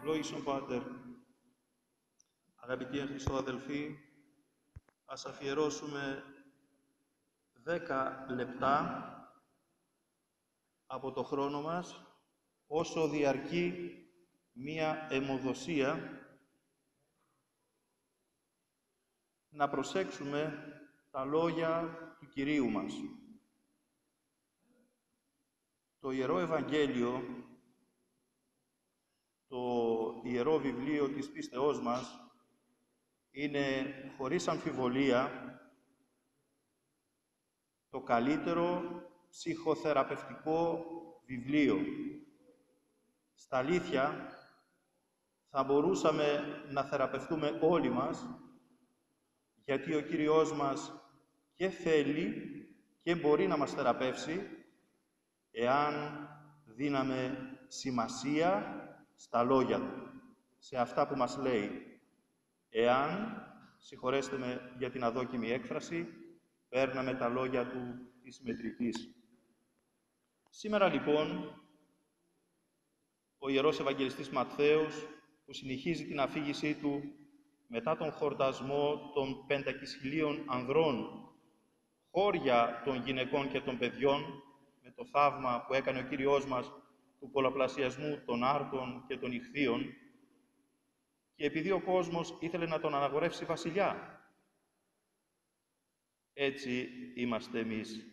Ευλόγησον Πάτερ. Αγαπητοί εν Χριστώ αδελφοί, ας αφιερώσουμε 10 λεπτά από το χρόνο μας, όσο διαρκεί μία αιμοδοσία, να προσέξουμε τα λόγια του Κυρίου μας. Το Ιερό Ευαγγέλιο, το Ιερό Βιβλίο της πίστεώς μας, είναι χωρίς αμφιβολία το καλύτερο ψυχοθεραπευτικό βιβλίο. Στα αλήθεια, θα μπορούσαμε να θεραπευτούμε όλοι μας, γιατί ο Κύριος μας και θέλει και μπορεί να μας θεραπεύσει, εάν δίναμε σημασία στα λόγια Του, σε αυτά που μας λέει. Εάν, συγχωρέστε με για την αδόκιμη έκφραση, παίρναμε τα λόγια Του της μετρητής. Σήμερα λοιπόν, ο Ιερός Ευαγγελιστής Ματθαίος, που συνεχίζει την αφήγησή του μετά τον χορτασμό των 5.000 ανδρών, χώρια των γυναικών και των παιδιών, με το θαύμα που έκανε ο Κύριος μας του πολλαπλασιασμού των άρτων και των ιχθύων, και επειδή ο κόσμος ήθελε να τον αναγορεύσει βασιλιά. Έτσι είμαστε εμείς.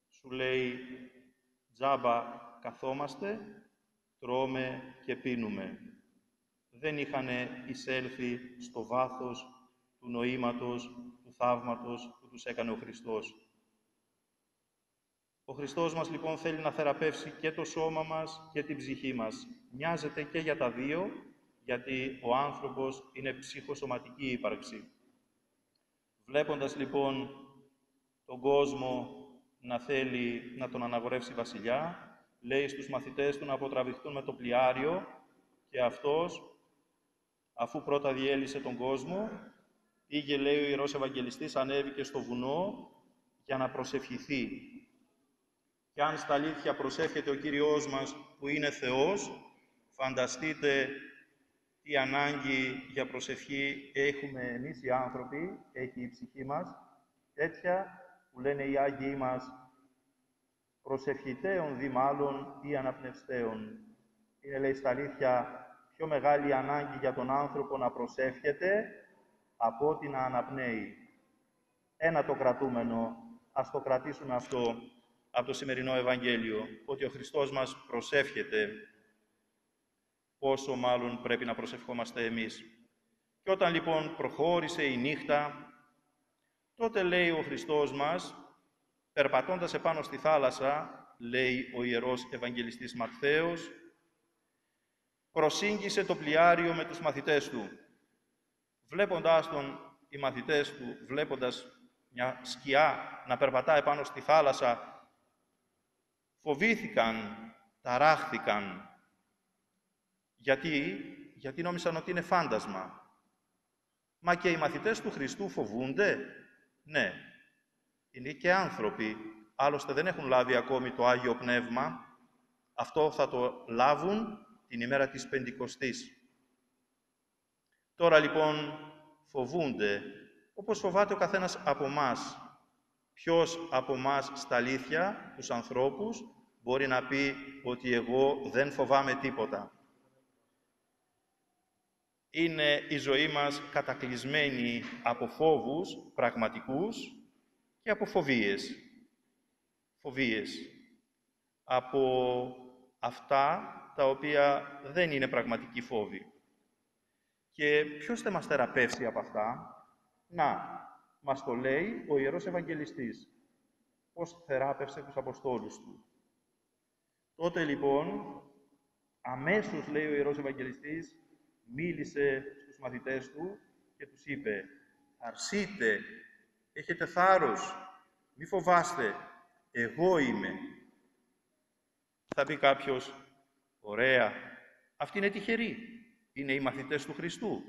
Σου λέει, τζάμπα καθόμαστε, τρώμε και πίνουμε. Δεν είχαν εισέλθει στο βάθος του νοήματος, του θαύματος που τους έκανε ο Χριστός. Ο Χριστός μας λοιπόν θέλει να θεραπεύσει και το σώμα μας και την ψυχή μας. Νοιάζεται και για τα δύο, γιατί ο άνθρωπος είναι ψυχοσωματική ύπαρξη. Βλέποντας λοιπόν τον κόσμο να θέλει να τον αναγορεύσει βασιλιά, λέει στους μαθητές του να αποτραβηχτούν με το πλοιάριο, και αυτός, αφού πρώτα διέλυσε τον κόσμο, πήγε, λέει ο Ιερός Ευαγγελιστής, ανέβηκε στο βουνό για να προσευχηθεί. Και αν στα αλήθεια προσεύχεται ο Κύριος μας, που είναι Θεός, φανταστείτε τι ανάγκη για προσευχή έχουμε εμείς οι άνθρωποι, έχει η ψυχή μας, τέτοια που λένε οι Άγιοι μας, προσευχητέων δι' μάλλον ή αναπνευστέων. Είναι, λέει, στα αλήθεια πιο μεγάλη ανάγκη για τον άνθρωπο να προσεύχεται από ότι να αναπνέει. Ένα το κρατούμενο, ας το κρατήσουμε αυτό από το σημερινό Ευαγγέλιο, ότι ο Χριστός μας προσεύχεται. Πόσο μάλλον πρέπει να προσευχόμαστε εμείς. Και όταν λοιπόν προχώρησε η νύχτα, τότε λέει ο Χριστός μας, περπατώντας επάνω στη θάλασσα, λέει ο Ιερός Ευαγγελιστής Ματθαίος, προσήγγισε το πλοιάριο με τους μαθητές του. Βλέποντάς τον, οι μαθητές του, βλέποντας μια σκιά να περπατά επάνω στη θάλασσα, φοβήθηκαν, ταράχθηκαν. Γιατί νόμισαν ότι είναι φάντασμα. Μα και οι μαθητές του Χριστού φοβούνται. Ναι, είναι και άνθρωποι. Άλλωστε δεν έχουν λάβει ακόμη το Άγιο Πνεύμα. Αυτό θα το λάβουν την ημέρα της Πεντηκοστής. Τώρα λοιπόν φοβούνται, όπως φοβάται ο καθένας από μας. Ποιος από μας στα αλήθεια, τους ανθρώπους, μπορεί να πει ότι εγώ δεν φοβάμαι τίποτα. Είναι η ζωή μας κατακλυσμένη από φόβους πραγματικούς και από φοβίες. Φοβίες από αυτά τα οποία δεν είναι πραγματικοί φόβοι. Και ποιος θα μας θεραπεύσει από αυτά? Να, μας το λέει ο Ιερός Ευαγγελιστής. Πώς θεράπευσε τους Αποστόλους Του. Τότε λοιπόν, αμέσως, λέει ο Ιερός Ευαγγελιστής, μίλησε στους μαθητές Του και τους είπε, «Αρσείτε, έχετε θάρρος, μη φοβάστε, εγώ είμαι». Θα πει κάποιος, «Ωραία, αυτοί είναι τυχεροί, είναι οι μαθητές του Χριστού.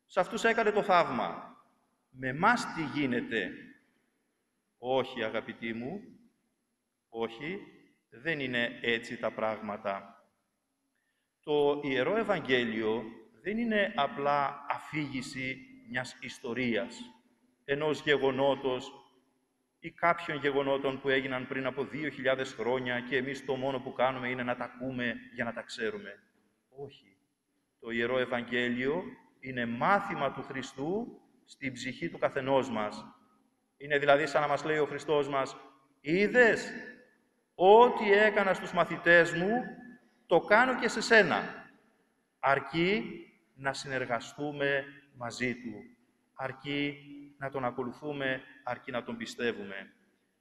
Σε αυτούς έκανε το θαύμα. Με μας τι γίνεται?» Όχι, αγαπητοί μου, όχι, δεν είναι έτσι τα πράγματα. Το Ιερό Ευαγγέλιο δεν είναι απλά αφήγηση μιας ιστορίας, ενός γεγονότος ή κάποιων γεγονότων που έγιναν πριν από 2.000 χρόνια και εμείς το μόνο που κάνουμε είναι να τα ακούμε για να τα ξέρουμε. Όχι. Το Ιερό Ευαγγέλιο είναι μάθημα του Χριστού στην ψυχή του καθενός μας. Είναι δηλαδή σαν να μας λέει ο Χριστός μας, «Είδες, ό,τι έκανα στους μαθητές μου, το κάνω και σε σένα, αρκεί να συνεργαστούμε μαζί Του, αρκεί να Τον ακολουθούμε, αρκεί να Τον πιστεύουμε».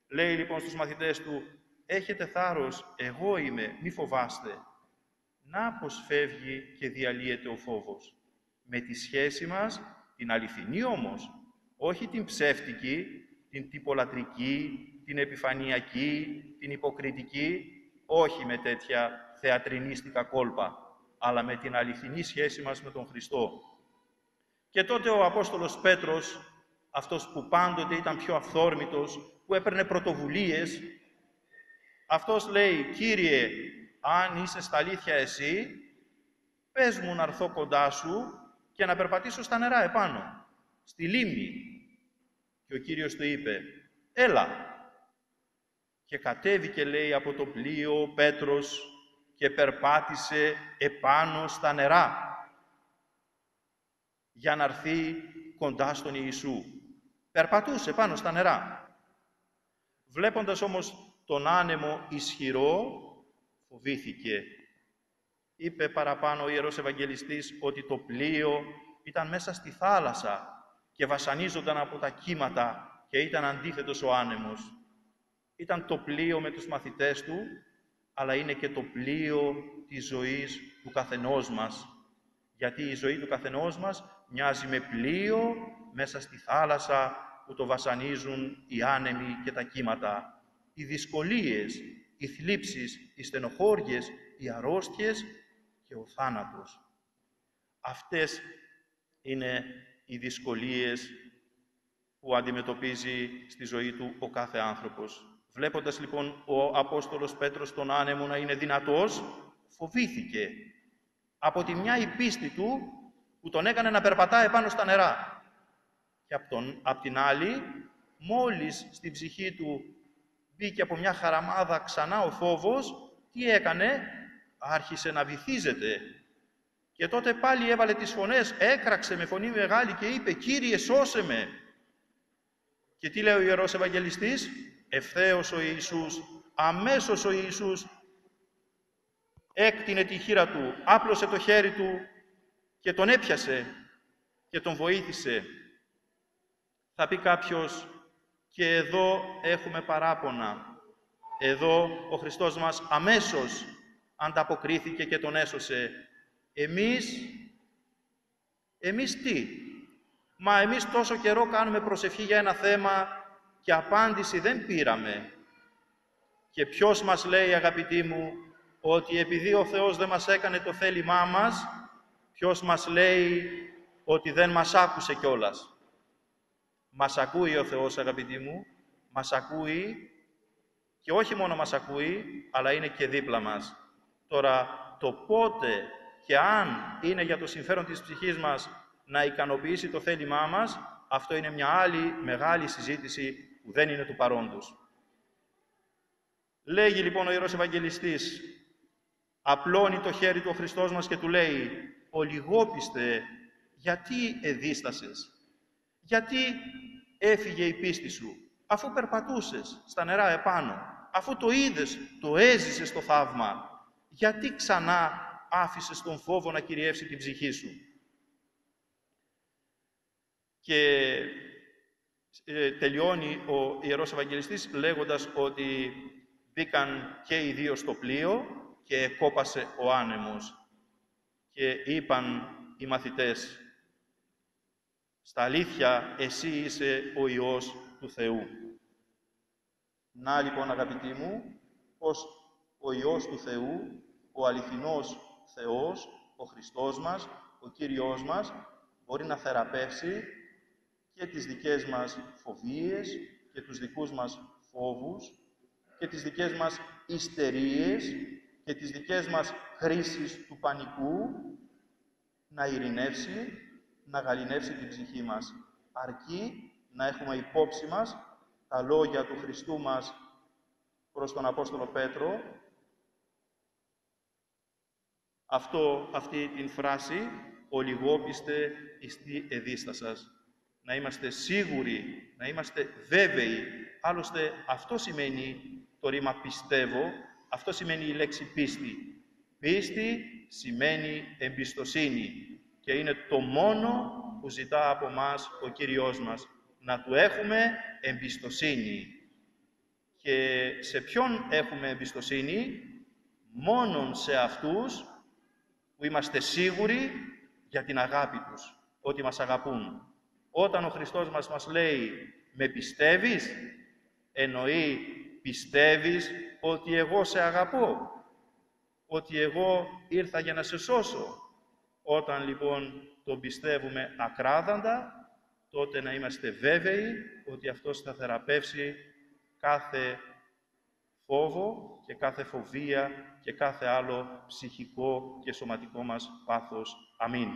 Λέει λοιπόν στους μαθητές Του, «Έχετε θάρρος, εγώ είμαι, μη φοβάστε». Να πως φεύγει και διαλύεται ο φόβος. Με τη σχέση μας, την αληθινή όμως, όχι την ψεύτικη, την τυπολατρική, την επιφανειακή, την υποκριτική, όχι με τέτοια θεατρινίστικα κόλπα, αλλά με την αληθινή σχέση μας με τον Χριστό. Και τότε ο Απόστολος Πέτρος, αυτός που πάντοτε ήταν πιο αυθόρμητος, που έπαιρνε πρωτοβουλίες, αυτός λέει, «Κύριε, αν είσαι στα αλήθεια εσύ, πες μου να έρθω κοντά σου και να περπατήσω στα νερά επάνω, στη λίμνη». Και ο Κύριος του είπε, «Έλα». Και κατέβηκε, λέει, από το πλοίο ο Πέτρος και περπάτησε επάνω στα νερά για να έρθει κοντά στον Ιησού. Περπατούσε πάνω στα νερά. Βλέποντας όμως τον άνεμο ισχυρό, φοβήθηκε. Είπε παραπάνω ο Ιερός Ευαγγελιστής ότι το πλοίο ήταν μέσα στη θάλασσα και βασανίζονταν από τα κύματα και ήταν αντίθετος ο άνεμος. Ήταν το πλοίο με τους μαθητές του, αλλά είναι και το πλοίο της ζωής του καθενός μας. Γιατί η ζωή του καθενός μας μοιάζει με πλοίο μέσα στη θάλασσα που το βασανίζουν οι άνεμοι και τα κύματα. Οι δυσκολίες, οι θλίψεις, οι στενοχώριες, οι αρρώστιες και ο θάνατος. Αυτές είναι οι δυσκολίες που αντιμετωπίζει στη ζωή του ο κάθε άνθρωπος. Βλέποντας λοιπόν ο Απόστολος Πέτρος τον άνεμο να είναι δυνατός, φοβήθηκε. Από τη μια η πίστη του που τον έκανε να περπατάει πάνω στα νερά. Και απ' την άλλη, μόλις στην ψυχή του μπήκε από μια χαραμάδα ξανά ο φόβος, τι έκανε? Άρχισε να βυθίζεται. Και τότε πάλι έβαλε τις φωνές, έκραξε με φωνή μεγάλη και είπε, «Κύριε, σώσε με». Και τι λέει ο Ιερός Ευαγγελιστής? Ευθέως ο Ιησούς, αμέσως ο Ιησούς έκτινε τη χείρα του, άπλωσε το χέρι του και τον έπιασε και τον βοήθησε. Θα πει κάποιος, και εδώ έχουμε παράπονα. Εδώ ο Χριστός μας αμέσως ανταποκρίθηκε και τον έσωσε. Εμείς τι? Μα εμείς τόσο καιρό κάνουμε προσευχή για ένα θέμα και απάντηση δεν πήραμε. Και ποιος μας λέει, αγαπητοί μου, ότι επειδή ο Θεός δεν μας έκανε το θέλημά μας, ποιος μας λέει ότι δεν μας άκουσε κιόλας? Μας ακούει ο Θεός, αγαπητοί μου, μας ακούει και όχι μόνο μας ακούει, αλλά είναι και δίπλα μας. Τώρα, το πότε και αν είναι για το συμφέρον της ψυχής μας να ικανοποιήσει το θέλημά μας, αυτό είναι μια άλλη μεγάλη συζήτηση που δεν είναι του παρόντος. Λέγει λοιπόν ο Ιερός Ευαγγελιστής, απλώνει το χέρι του ο Χριστός μας και του λέει, «Ολιγόπιστε, γιατί εδίστασες? Γιατί έφυγε η πίστη σου, αφού περπατούσες στα νερά επάνω, αφού το είδες, το έζησες το θαύμα, γιατί ξανά άφησες τον φόβο να κυριεύσει την ψυχή σου?» Και τελειώνει ο Ιερός Ευαγγελιστής λέγοντας ότι μπήκαν και οι δύο στο πλοίο και κόπασε ο άνεμος. Και είπαν οι μαθητές, «Στα αλήθεια, εσύ είσαι ο Υιός του Θεού». Να λοιπόν, αγαπητοί μου, πως ο Υιός του Θεού, ο αληθινός Θεός, ο Χριστός μας, ο Κύριος μας, μπορεί να θεραπεύσει και τις δικές μας φοβίες και τους δικούς μας φόβους και τις δικές μας ιστερίες και τις δικές μας χρήσεις του πανικού να ειρηνεύσει, να γαληνεύσει την ψυχή μας. Αρκεί να έχουμε υπόψη μας τα λόγια του Χριστού μας προς τον Απόστολο Πέτρο, αυτή την φράση «Ολιγόπιστε ιστή εδίστασας». Να είμαστε σίγουροι, να είμαστε βέβαιοι. Άλλωστε αυτό σημαίνει το ρήμα πιστεύω, αυτό σημαίνει η λέξη πίστη. Πίστη σημαίνει εμπιστοσύνη και είναι το μόνο που ζητά από μας ο Κύριος μας. Να Του έχουμε εμπιστοσύνη. Και σε ποιον έχουμε εμπιστοσύνη? Μόνον σε αυτούς που είμαστε σίγουροι για την αγάπη τους, ότι μας αγαπούν. Όταν ο Χριστός μας λέει «Με πιστεύεις», εννοεί «Πιστεύεις ότι εγώ σε αγαπώ, ότι εγώ ήρθα για να σε σώσω». Όταν λοιπόν τον πιστεύουμε ακράδαντα, τότε να είμαστε βέβαιοι ότι αυτός θα θεραπεύσει κάθε φόβο και κάθε φοβία και κάθε άλλο ψυχικό και σωματικό μας πάθος. Αμήν.